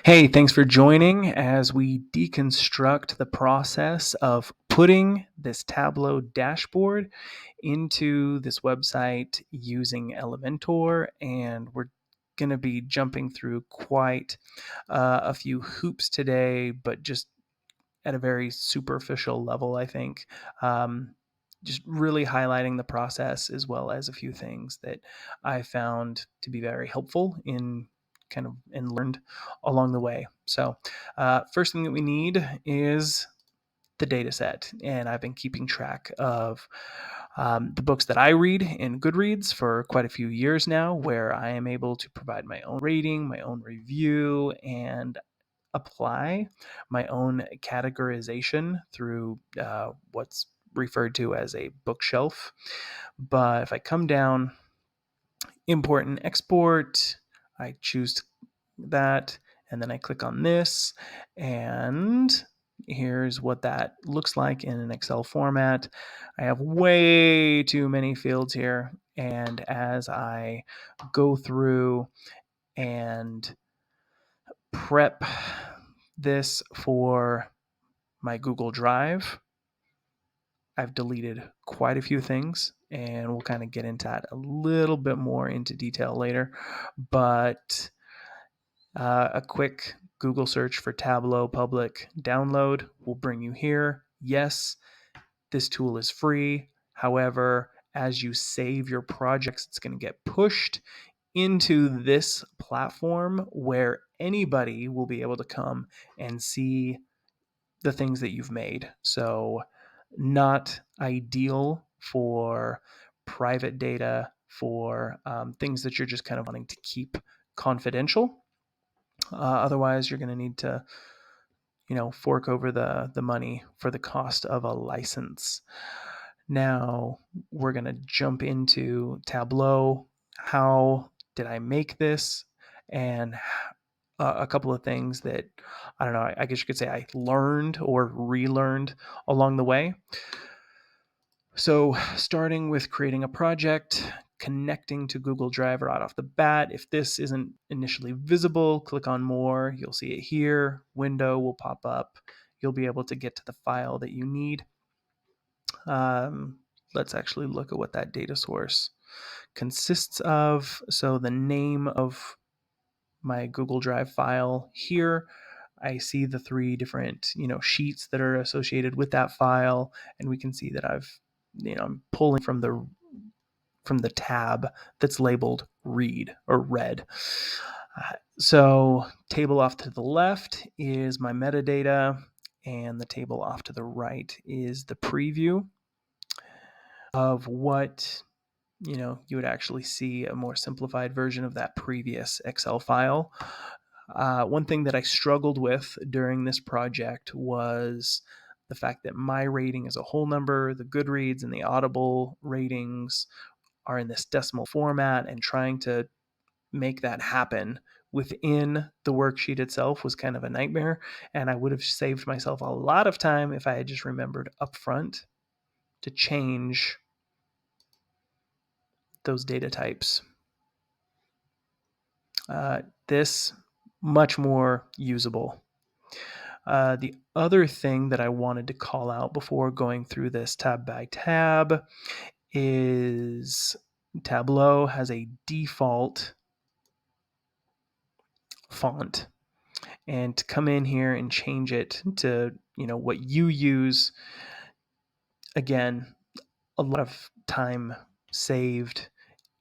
Hey, thanks for joining as we deconstruct the process of putting this Tableau dashboard into this website using Elementor. And we're going to be jumping through quite a few hoops today, but just at a very superficial level, I think. Just really highlighting the process as well as a few things that I found to be very helpful in kind of and learned along the way. So, first thing that we need is the data set. And I've been keeping track of the books that I read in Goodreads for quite a few years now, where I am able to provide my own rating, my own review, and apply my own categorization through what's referred to as a bookshelf. But if I come down, import and export, I choose that, and then I click on this, and here's what that looks like in an Excel format. I have way too many fields here, and as I go through and prep this for my Google Drive, I've deleted quite a few things, and we'll kind of get into that a little bit more into detail later. But a quick Google search for Tableau public download will bring you here. Yes, this tool is free. However, as you save your projects, it's going to get pushed into this platform where anybody will be able to come and see the things that you've made. So, not ideal for private data, for things that you're just kind of wanting to keep confidential. Otherwise, you're going to need to, fork over the money for the cost of a license. Now we're going to jump into Tableau. How did I make this? And a couple of things that I don't know, I guess you could say I learned or relearned along the way. So, starting with creating a project, connecting to Google Drive right off the bat. If this isn't initially visible, click on more. You'll see it here. Window will pop up. You'll be able to get to the file that you need. Let's actually look at what that data source consists of. So, the name of my Google Drive file here. I see the three different, sheets that are associated with that file, and we can see that I'm pulling from the tab that's labeled read or read. So table off to the left is my metadata, and the table off to the right is the preview of what you would actually see a more simplified version of that previous Excel file. One thing that I struggled with during this project was the fact that my rating is a whole number, the Goodreads and the Audible ratings are in this decimal format, and trying to make that happen within the worksheet itself was kind of a nightmare. And I would have saved myself a lot of time if I had just remembered upfront to change those data types. This much more usable. The other thing that I wanted to call out before going through this tab by tab is Tableau has a default font, and to come in here and change it to what you use, again, a lot of time saved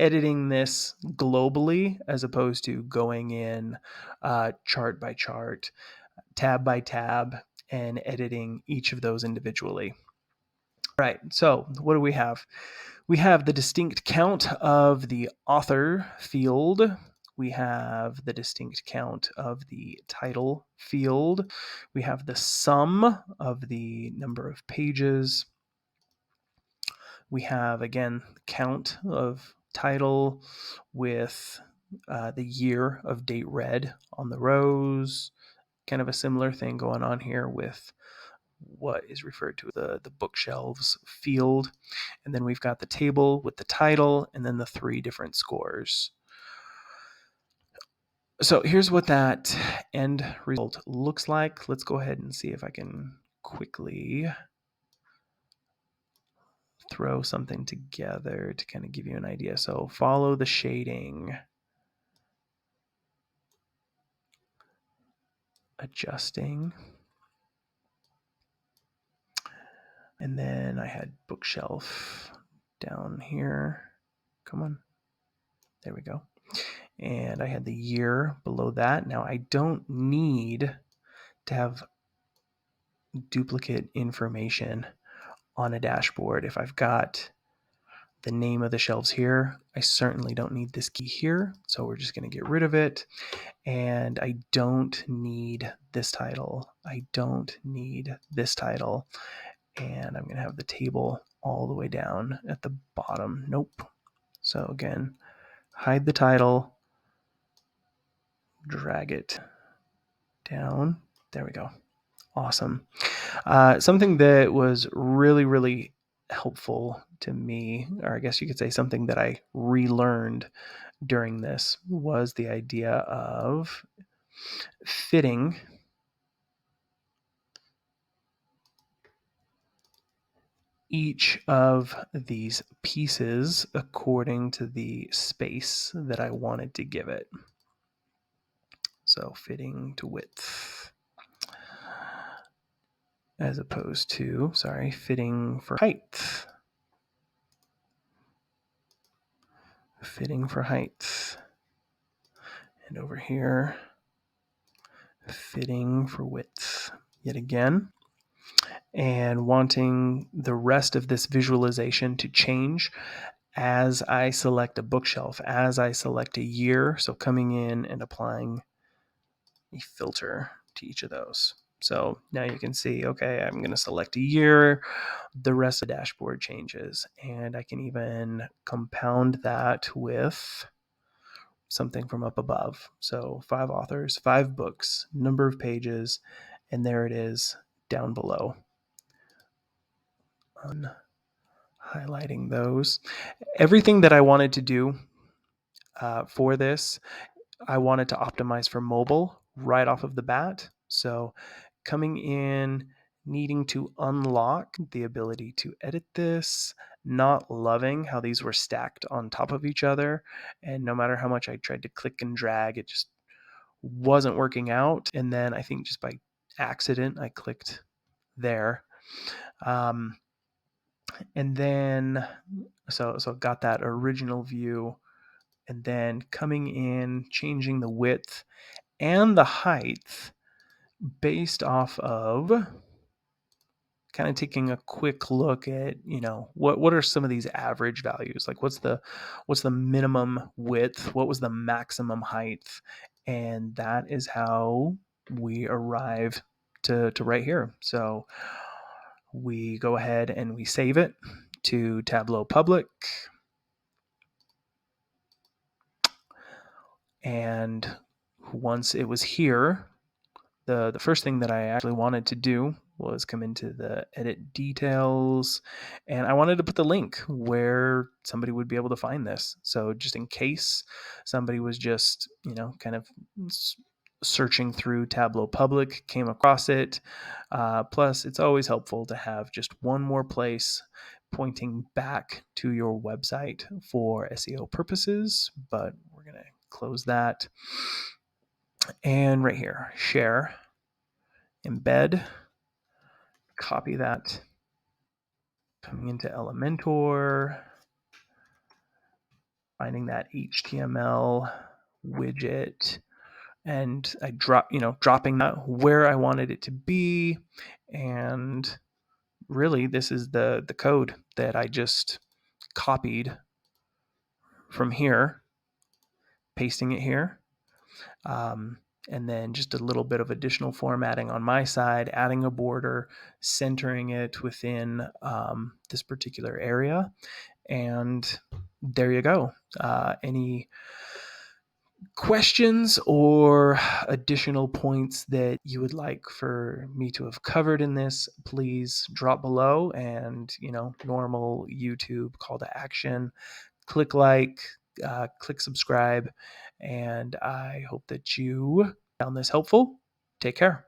editing this globally as opposed to going in chart by chart, tab by tab, and editing each of those individually. Right, so what do we have? We have the distinct count of the author field. We have the distinct count of the title field. We have the sum of the number of pages. We have, again, the count of title with the year of date read on the rows. Kind of a similar thing going on here with what is referred to the bookshelves field. And then we've got the table with the title and then the three different scores. So here's what that end result looks like. Let's go ahead and see if I can quickly throw something together to kind of give you an idea. So follow the shading, adjusting. And then I had bookshelf down here. Come on. There we go. And I had the year below that. Now I don't need to have duplicate information on a dashboard. If I've got the name of the shelves here, I certainly don't need this key here. So we're just going to get rid of it. And I don't need this title. I don't need this title. And I'm going to have the table all the way down at the bottom. Nope. So again, hide the title, drag it down. There we go. Awesome. Something that was really, really helpful to me, or I guess you could say something that I relearned during this, was the idea of fitting each of these pieces according to the space that I wanted to give it. So fitting to width as opposed to, fitting for height. Fitting for height. And over here, fitting for width yet again. And wanting the rest of this visualization to change as I select a bookshelf, as I select a year. So coming in and applying a filter to each of those. So now you can see, okay, I'm going to select a year. The rest of the dashboard changes. And I can even compound that with something from up above. So 5 authors, 5 books, number of pages, and there it is down below. Highlighting those. Everything that I wanted to do for this, I wanted to optimize for mobile right off of the bat. So coming in, needing to unlock the ability to edit this, not loving how these were stacked on top of each other. And no matter how much I tried to click and drag, it just wasn't working out. And then I think just by accident, I clicked there. And then, so got that original view, and then coming in, changing the width and the height based off of kind of taking a quick look at, what are some of these average values? Like what's the minimum width? What was the maximum height? And that is how we arrive to right here. So we go ahead and we save it to Tableau Public. And once it was here, the first thing that I actually wanted to do was come into the edit details, and I wanted to put the link where somebody would be able to find this. So just in case somebody was just, kind of searching through Tableau Public, came across it. Plus, it's always helpful to have just one more place pointing back to your website for SEO purposes, but we're going to close that. And right here, share, embed, copy that, coming into Elementor, finding that HTML widget, and I dropping that where I wanted it to be. And really, this is the code that I just copied from here, pasting it here. And then just a little bit of additional formatting on my side, adding a border, centering it within this particular area. And there you go. Any questions or additional points that you would like for me to have covered in this, please drop below. And, normal YouTube call to action, click like, click subscribe, and I hope that you found this helpful. Take care.